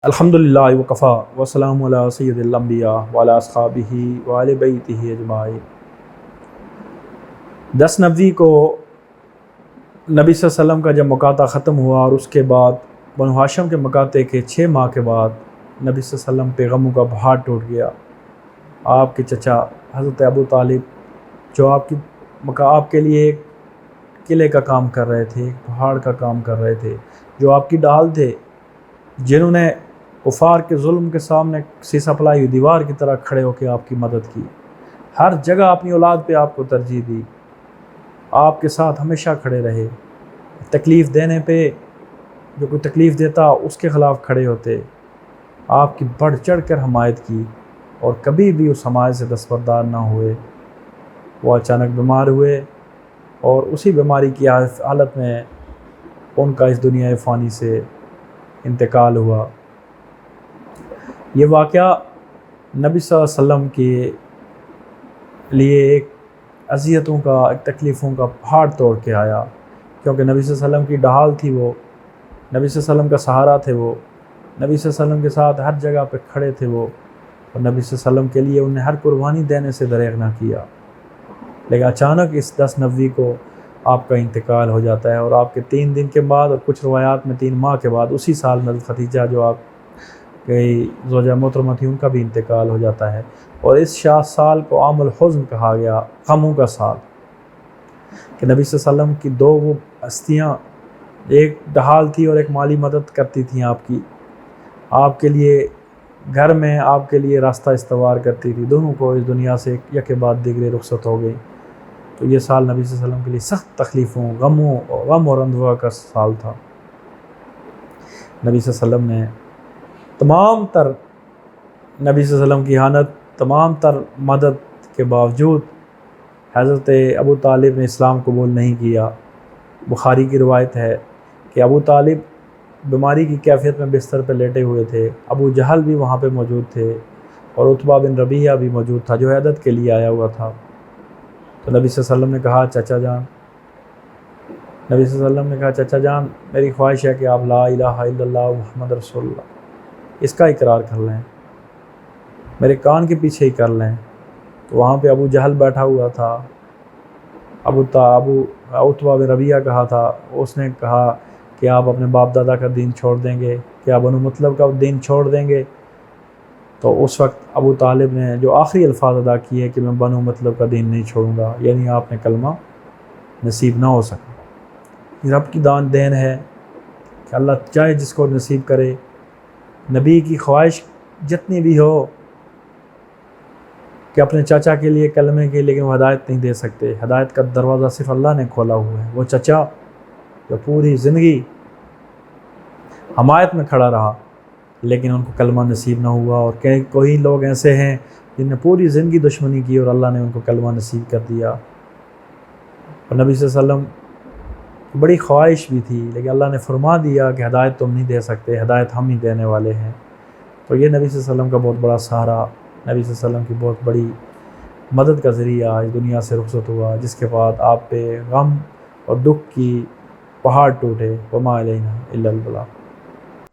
الحمدللہ وکفا وسلام علی سید الانبیاء وعلی اصحابہ وعلی بیتہ اجمعین۔ 10 نوی کو نبی صلی اللہ علیہ وسلم کا جب مقاطع ختم ہوا اور اس کے بعد بنو ہاشم کے مقاطع کے 6 ماہ کے بعد نبی صلی اللہ علیہ وسلم پہ غموں کا پہاڑ ٹوٹ گیا۔ آپ کے چچا حضرت ابو طالب جو آپ کے لیے ایک قلعے کا کام کر رہے تھے، ایک پہاڑ کا کام کر رہے تھے، جو آپ کی ڈھال تھے، جنہوں نے کفار کے ظلم کے سامنے سیسا پلائی ہوئی دیوار کی طرح کھڑے ہو کے آپ کی مدد کی، ہر جگہ اپنی اولاد پہ آپ کو ترجیح دی، آپ کے ساتھ ہمیشہ کھڑے رہے، تکلیف دینے پہ جو کوئی تکلیف دیتا اس کے خلاف کھڑے ہوتے، آپ کی بڑھ چڑھ کر حمایت کی اور کبھی بھی اس حمایت سے دستبردار نہ ہوئے۔ وہ اچانک بیمار ہوئے اور اسی بیماری کی حالت میں ان کا اس دنیا فانی سے انتقال ہوا۔ یہ واقعہ نبی صلی اللہ علیہ وسلم کے لیے ایک اذیتوں کا، ایک تکلیفوں کا پہاڑ توڑ کے آیا، کیونکہ نبی صلی اللہ علیہ وسلم کی ڈھال تھی، وہ نبی صلی اللہ علیہ وسلم کا سہارا تھے، وہ نبی صلی اللہ علیہ وسلم کے ساتھ ہر جگہ پہ کھڑے تھے وہ، اور نبی صلی اللہ علیہ وسلم کے لیے انہیں ہر قربانی دینے سے دریغ نہ کیا۔ لیکن اچانک اس 10 نوی کو آپ کا انتقال ہو جاتا ہے، اور آپ کے 3 دن کے بعد، اور کچھ روایات میں 3 ماہ کے بعد، اسی سال میں خدیجہ جو آپ کی زوجہ محترمہ تھی ان کا بھی انتقال ہو جاتا ہے، اور اس سال کو عام الحزن کہا گیا، غموں کا سال، کہ نبی صلی اللہ علیہ وسلم کی 2 وہ ہستیاں، ایک ڈھال تھی اور ایک مالی مدد کرتی تھیں آپ کے لیے گھر میں، آپ کے لیے راستہ استوار کرتی تھی، دونوں کو اس دنیا سے یک کے بعد دیگرے رخصت ہو گئی۔ تو یہ سال نبی صلی اللہ علیہ وسلم کے لیے سخت تکلیفوں، غم اور اندوہ کا سال تھا۔ نبی صلی اللہ علیہ وسلم نے تمام تر نبی صلی اللہ علیہ وسلم کی حالت، تمام تر مدد کے باوجود حضرت ابو طالب نے اسلام قبول نہیں کیا۔ بخاری کی روایت ہے کہ ابو طالب بیماری کی کیفیت میں بستر پہ لیٹے ہوئے تھے، ابو جہل بھی وہاں پہ موجود تھے، اور عتبہ بن ربیعہ بھی موجود تھا جو عیادت کے لیے آیا ہوا تھا۔ تو نبی صلی اللہ علیہ وسلم نے کہا، چچا جان، نبی صلی اللہ علیہ وسلم نے کہا، چچا جان، میری خواہش ہے کہ آپ لا الہ الا اللہ محمد رسول اللہ اس کا اقرار کر لیں، میرے کان کے پیچھے ہی کر لیں۔ تو وہاں پہ ابو جہل بیٹھا ہوا تھا، عتبہ بن ربیعہ کہا تھا، اس نے کہا کہ آپ اپنے باپ دادا کا دین چھوڑ دیں گے، کیا بنو مطلب کا دین چھوڑ دیں گے؟ تو اس وقت ابو طالب نے جو آخری الفاظ ادا کیے کہ میں بنو مطلب کا دین نہیں چھوڑوں گا، یعنی آپ نے کلمہ نصیب نہ ہو سکا۔ یہ رب کی دین ہے کہ اللہ چاہے جس کو نصیب کرے۔ نبی کی خواہش جتنی بھی ہو کہ اپنے چچا کے لیے کلمے کے، لیکن وہ ہدایت نہیں دے سکتے، ہدایت کا دروازہ صرف اللہ نے کھولا ہوا ہے۔ وہ چچا جو پوری زندگی حمایت میں کھڑا رہا لیکن ان کو کلمہ نصیب نہ ہوا، اور کوئی لوگ ایسے ہیں جن نے پوری زندگی دشمنی کی اور اللہ نے ان کو کلمہ نصیب کر دیا۔ اور نبی صلی اللہ علیہ وسلم کی بڑی خواہش بھی تھی، لیکن اللہ نے فرما دیا کہ ہدایت تم نہیں دے سکتے، ہدایت ہم ہی دینے والے ہیں۔ تو یہ نبی صلی اللہ علیہ وسلم کا بہت بڑا سہارا، نبی صلی اللہ علیہ وسلم کی بہت بڑی مدد کا ذریعہ اس دنیا سے رخصت ہوا، جس کے بعد آپ پہ غم اور دکھ کی پہاڑ ٹوٹے۔ وما علینا الا البلاغ۔